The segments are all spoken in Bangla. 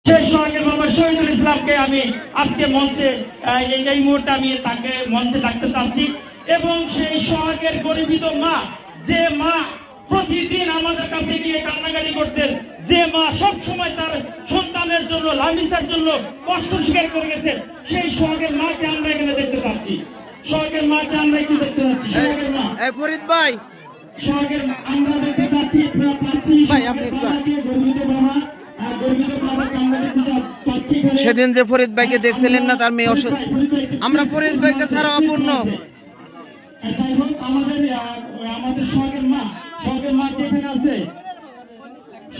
সেই সোহাগের বাবা শহীদুল ইসলামকে আমি আজকে মঞ্চে এই মুহূর্তে আমি তাকে মঞ্চে ডাকতে চাচ্ছি। এবং সেই সোহাগের গরিবিত মা, যে মা প্রতিদিন আমাদের কাছে গিয়ে কান্নাকাটি করতেন, যে মা সব সময় তার সন্তানের জন্য, লামিসার জন্য কষ্ট স্বীকার করে গেছেন, সেই সোহাগের মাকে আমরা এখানে দেখতে পাচ্ছি। সোহাগের মাকে আমরা একটু দেখতে পাচ্ছি। সোহাগের মা, ফরিদ ভাই, সোহাগের আমরা দেখতে পাচ্ছি গর্বিত বাবা, সেদিন যে ফরিদ ভাইকে দেখছিলেন না, তার মেয়ে অসুখ। আমরা ফরিদ ভাইকে ছাড়া অপূর্ণ। যাই হোক, আমাদের সোহাগের মা যেখানে আছে,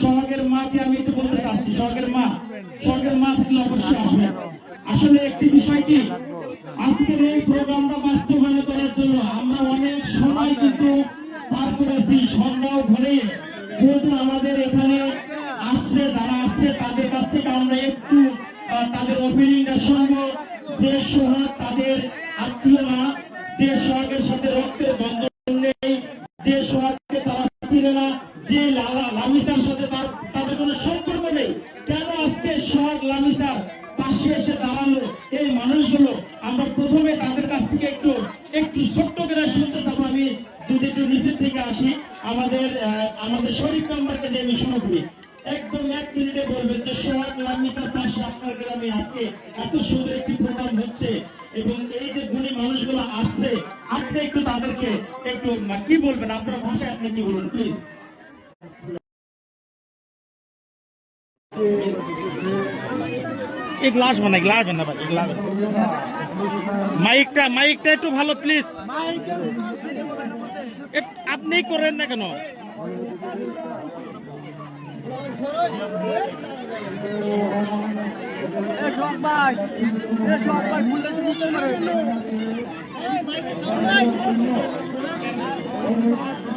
সোহাগের মাকে আমি একটু বলতে চাচ্ছি। সোহাগের মা থাকলে অবশ্যই আসবে। আসলে একটি বিষয় কি, আজকের এই প্রোগ্রামটা বাস্তবায়ন করার জন্য আমরা অনেক সময় কিন্তু পার করেছি, সন্ধ্যাও ঘরে। যেহেতু আমাদের এখানে আসছে, যারা আসছে তাদের কাছ থেকে আমরা একটু তাদের ওপিনিয়নটা শুনবো। যে সোহাগ তাদের আত্মীয় না, যে সোহাগের সাথে রক্তের বন্ধন নেই, যে সোহাগকে তারা চিনে না, যে লামিসার সাথে তাদের কোনো সম্পর্ক নেই, কেন আজকে সোহাগ লামিসার পাশে এসে দাঁড়ালো, এই মানুষগুলো আমরা প্রথমে তাদের কাছ থেকে একটু ছোট্ট করে শুনতে চাবো। আমি যদি একটু নিচের থেকে আসি, আমাদের শরীফ মেম্বারকে যে আমি শুনবি, একদম 1 মিনিটে বলবেন যে সোহাগ লামিসার পাশে আপনার গ্রামে আজকে এত সুন্দর একটি প্রোগ্রাম হচ্ছে এবং এই যে গুণী মানুষগুলো আসছে, আপনি একটু তাদেরকে একটু কি বলবেন, আপনার ভাষায় আপনি কি বলুন প্লিজ। एक ग्लास बना भाई, एक ग्लास माइकটা একটু ভালো প্লিজ। আপনি করেন না কেন?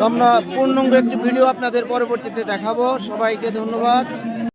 আমরা পূর্ণাঙ্গ একটি ভিডিও আপনাদের পরবর্তীতে দেখাবো। সবাইকে ধন্যবাদ।